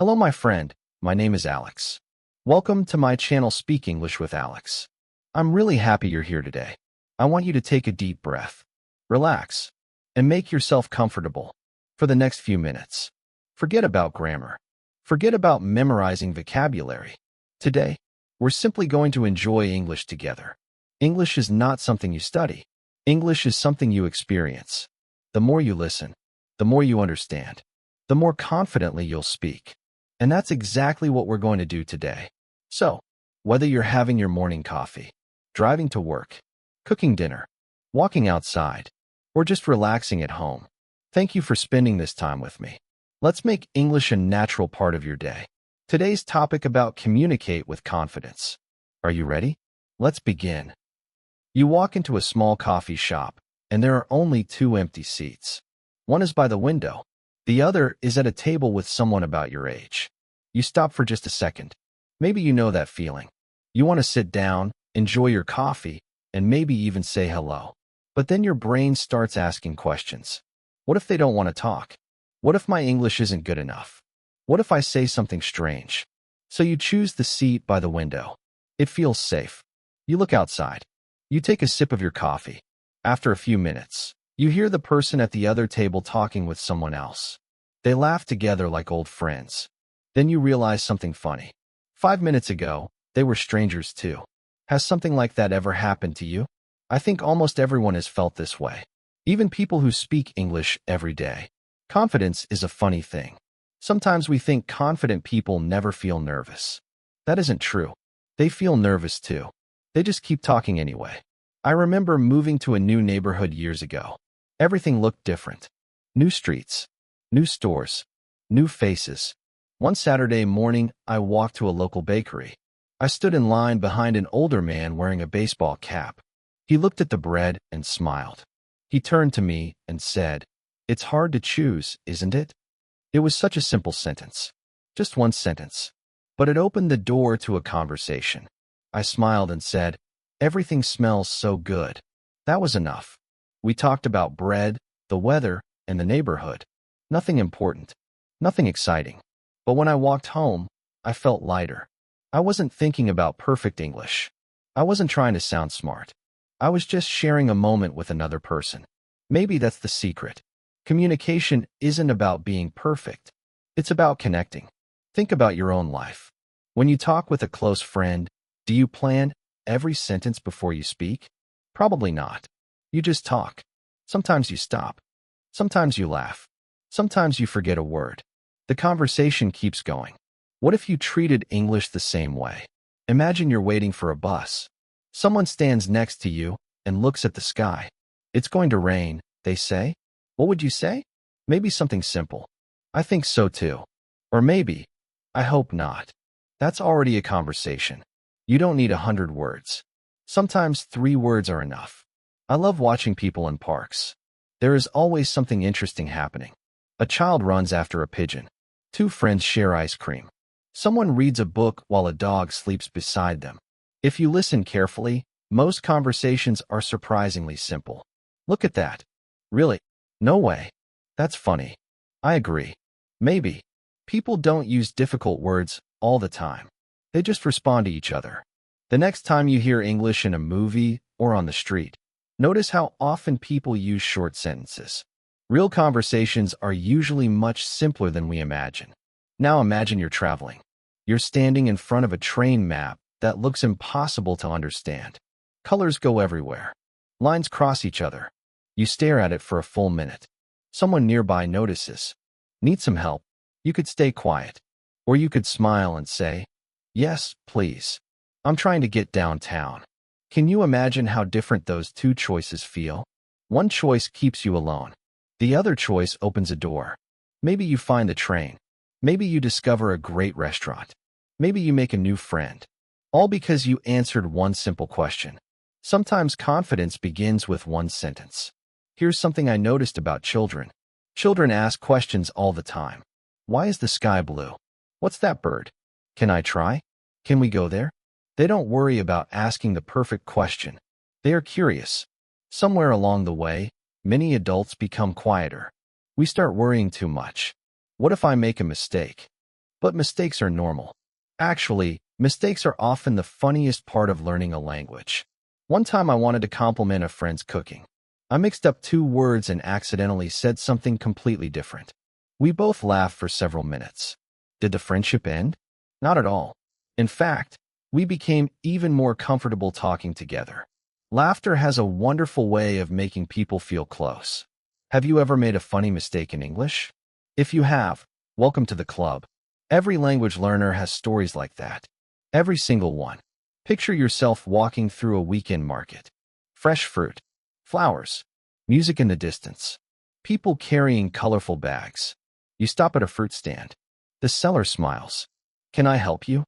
Hello, my friend. My name is Alex. Welcome to my channel Speak English with Alex. I'm really happy you're here today. I want you to take a deep breath, relax, and make yourself comfortable for the next few minutes. Forget about grammar. Forget about memorizing vocabulary. Today, we're simply going to enjoy English together. English is not something you study. English is something you experience. The more you listen, the more you understand, the more confidently you'll speak. And that's exactly what we're going to do today. So, whether you're having your morning coffee, driving to work, cooking dinner, walking outside, or just relaxing at home, thank you for spending this time with me. Let's make English a natural part of your day. Today's topic about communicate with confidence. Are you ready? Let's begin. You walk into a small coffee shop, and there are only two empty seats. One is by the window. The other is at a table with someone about your age. You stop for just a second. Maybe you know that feeling. You want to sit down, enjoy your coffee, and maybe even say hello. But then your brain starts asking questions. What if they don't want to talk? What if my English isn't good enough? What if I say something strange? So you choose the seat by the window. It feels safe. You look outside. You take a sip of your coffee. After a few minutes, you hear the person at the other table talking with someone else. They laugh together like old friends. Then you realize something funny. 5 minutes ago, they were strangers too. Has something like that ever happened to you? I think almost everyone has felt this way. Even people who speak English every day. Confidence is a funny thing. Sometimes we think confident people never feel nervous. That isn't true. They feel nervous too. They just keep talking anyway. I remember moving to a new neighborhood years ago. Everything looked different. New streets, new stores, new faces. One Saturday morning, I walked to a local bakery. I stood in line behind an older man wearing a baseball cap. He looked at the bread and smiled. He turned to me and said, "It's hard to choose, isn't it?" It was such a simple sentence. Just one sentence. But it opened the door to a conversation. I smiled and said, "Everything smells so good." That was enough. We talked about bread, the weather, and the neighborhood. Nothing important. Nothing exciting. But when I walked home, I felt lighter. I wasn't thinking about perfect English. I wasn't trying to sound smart. I was just sharing a moment with another person. Maybe that's the secret. Communication isn't about being perfect. It's about connecting. Think about your own life. When you talk with a close friend, do you plan every sentence before you speak? Probably not. You just talk. Sometimes you stop. Sometimes you laugh. Sometimes you forget a word. The conversation keeps going. What if you treated English the same way? Imagine you're waiting for a bus. Someone stands next to you and looks at the sky. It's going to rain, they say. What would you say? Maybe something simple. I think so too. Or maybe, I hope not. That's already a conversation. You don't need 100 words. Sometimes 3 words are enough. I love watching people in parks. There is always something interesting happening. A child runs after a pigeon. 2 friends share ice cream. Someone reads a book while a dog sleeps beside them. If you listen carefully, most conversations are surprisingly simple. Look at that. Really? No way. That's funny. I agree. Maybe. People don't use difficult words all the time. They just respond to each other. The next time you hear English in a movie or on the street, notice how often people use short sentences. Real conversations are usually much simpler than we imagine. Now imagine you're traveling. You're standing in front of a train map that looks impossible to understand. Colors go everywhere. Lines cross each other. You stare at it for a full minute. Someone nearby notices. Need some help? You could stay quiet. Or you could smile and say, "Yes, please. I'm trying to get downtown." Can you imagine how different those 2 choices feel? One choice keeps you alone. The other choice opens a door. Maybe you find the train. Maybe you discover a great restaurant. Maybe you make a new friend. All because you answered one simple question. Sometimes confidence begins with one sentence. Here's something I noticed about children. Children ask questions all the time. Why is the sky blue? What's that bird? Can I try? Can we go there? They don't worry about asking the perfect question. They are curious. Somewhere along the way, many adults become quieter. We start worrying too much. What if I make a mistake? But mistakes are normal. Actually, mistakes are often the funniest part of learning a language. One time I wanted to compliment a friend's cooking. I mixed up two words and accidentally said something completely different. We both laughed for several minutes. Did the friendship end? Not at all. In fact, we became even more comfortable talking together. Laughter has a wonderful way of making people feel close. Have you ever made a funny mistake in English? If you have, welcome to the club. Every language learner has stories like that. Every single one. Picture yourself walking through a weekend market. Fresh fruit, flowers, music in the distance, people carrying colorful bags. You stop at a fruit stand. The seller smiles. Can I help you?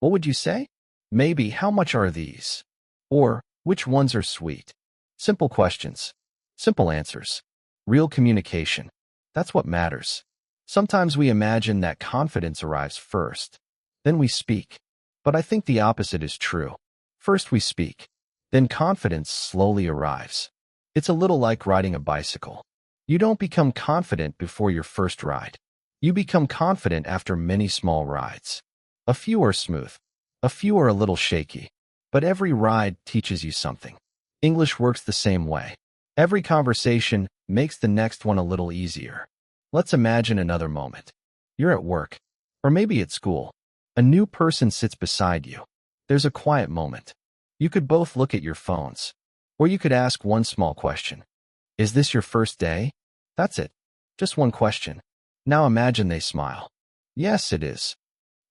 What would you say? Maybe, how much are these? Or, which ones are sweet? Simple questions. Simple answers. Real communication. That's what matters. Sometimes we imagine that confidence arrives first. Then we speak. But I think the opposite is true. First we speak. Then confidence slowly arrives. It's a little like riding a bicycle. You don't become confident before your first ride. You become confident after many small rides. A few are smooth. A few are a little shaky. But every ride teaches you something. English works the same way. Every conversation makes the next one a little easier. Let's imagine another moment. You're at work, or maybe at school. A new person sits beside you. There's a quiet moment. You could both look at your phones. Or you could ask one small question. Is this your first day? That's it. Just one question. Now imagine they smile. Yes, it is.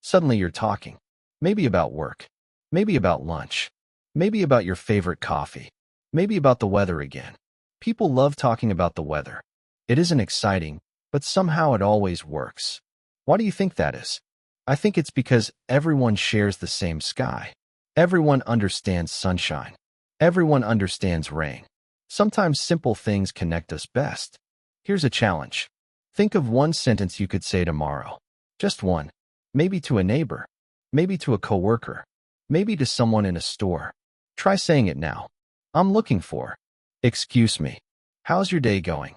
Suddenly you're talking. Maybe about work. Maybe about lunch. Maybe about your favorite coffee. Maybe about the weather again. People love talking about the weather. It isn't exciting, but somehow it always works. Why do you think that is? I think it's because everyone shares the same sky. Everyone understands sunshine. Everyone understands rain. Sometimes simple things connect us best. Here's a challenge. Think of one sentence you could say tomorrow. Just one. Maybe to a neighbor. Maybe to a coworker. Maybe to someone in a store. Try saying it now. I'm looking for. Excuse me. How's your day going?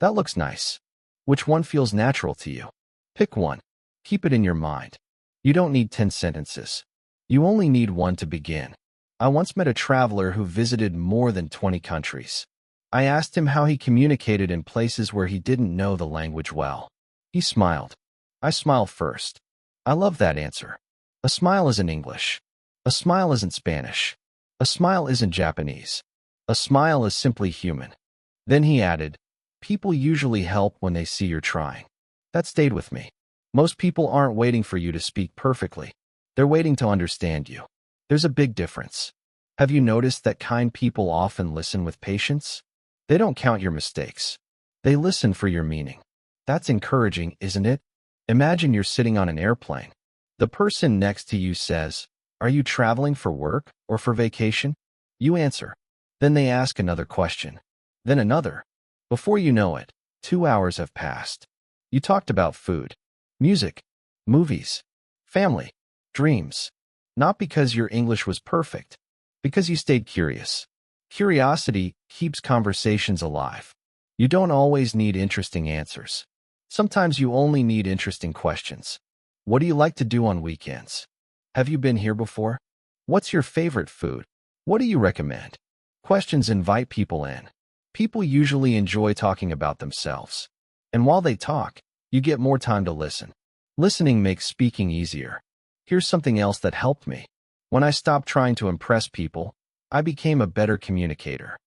That looks nice. Which one feels natural to you? Pick one. Keep it in your mind. You don't need 10 sentences. You only need one to begin. I once met a traveler who visited more than 20 countries. I asked him how he communicated in places where he didn't know the language well. He smiled. I smile first. I love that answer. A smile isn't English. A smile isn't Spanish. A smile isn't Japanese. A smile is simply human. Then he added, people usually help when they see you're trying. That stayed with me. Most people aren't waiting for you to speak perfectly. They're waiting to understand you. There's a big difference. Have you noticed that kind people often listen with patience? They don't count your mistakes. They listen for your meaning. That's encouraging, isn't it? Imagine you're sitting on an airplane. The person next to you says, are you traveling for work or for vacation? You answer. Then they ask another question. Then another. Before you know it, 2 hours have passed. You talked about food, music, movies, family, dreams. Not because your English was perfect, because you stayed curious. Curiosity keeps conversations alive. You don't always need interesting answers. Sometimes you only need interesting questions. What do you like to do on weekends? Have you been here before? What's your favorite food? What do you recommend? Questions invite people in. People usually enjoy talking about themselves. And while they talk, you get more time to listen. Listening makes speaking easier. Here's something else that helped me. When I stopped trying to impress people, I became a better communicator.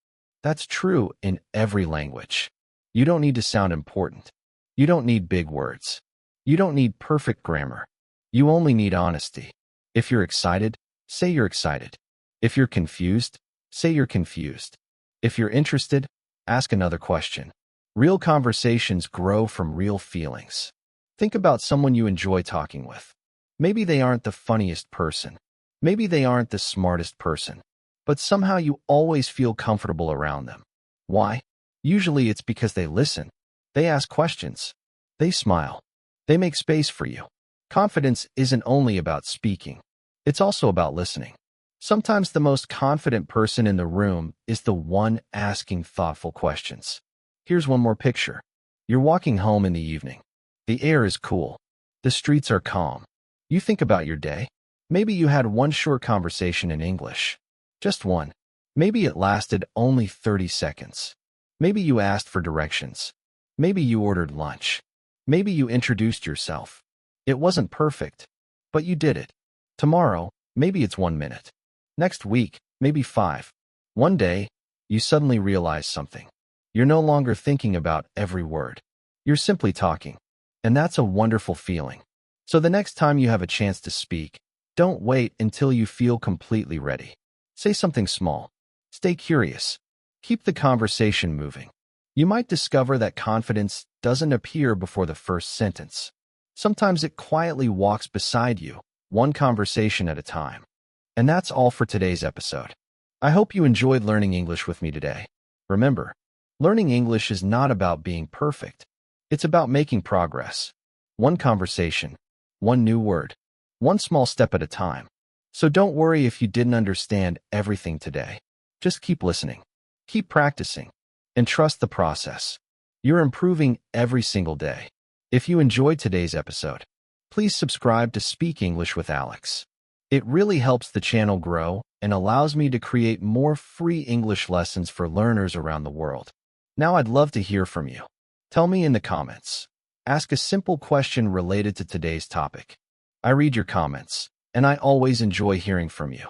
That's true in every language. You don't need to sound important. You don't need big words. You don't need perfect grammar. You only need honesty. If you're excited, say you're excited. If you're confused, say you're confused. If you're interested, ask another question. Real conversations grow from real feelings. Think about someone you enjoy talking with. Maybe they aren't the funniest person. Maybe they aren't the smartest person. But somehow you always feel comfortable around them. Why? Usually it's because they listen. They ask questions. They smile. They make space for you. Confidence isn't only about speaking. It's also about listening. Sometimes the most confident person in the room is the one asking thoughtful questions. Here's one more picture. You're walking home in the evening. The air is cool. The streets are calm. You think about your day. Maybe you had one short conversation in English. Just one. Maybe it lasted only 30 seconds. Maybe you asked for directions. Maybe you ordered lunch. Maybe you introduced yourself. It wasn't perfect, but you did it. Tomorrow, maybe it's 1 minute. Next week, maybe 5. One day, you suddenly realize something. You're no longer thinking about every word. You're simply talking. And that's a wonderful feeling. So the next time you have a chance to speak, don't wait until you feel completely ready. Say something small. Stay curious. Keep the conversation moving. You might discover that confidence doesn't appear before the first sentence. Sometimes it quietly walks beside you, one conversation at a time. And that's all for today's episode. I hope you enjoyed learning English with me today. Remember, learning English is not about being perfect. It's about making progress. One conversation, one new word, one small step at a time. So don't worry if you didn't understand everything today. Just keep listening, keep practicing, and trust the process. You're improving every single day. If you enjoyed today's episode, please subscribe to Speak English with Alex. It really helps the channel grow and allows me to create more free English lessons for learners around the world. Now I'd love to hear from you. Tell me in the comments. Ask a simple question related to today's topic. I read your comments, and I always enjoy hearing from you.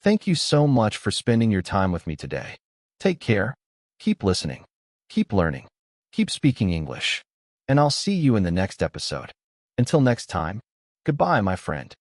Thank you so much for spending your time with me today. Take care. Keep listening. Keep learning. Keep speaking English. And I'll see you in the next episode. Until next time, goodbye, my friend.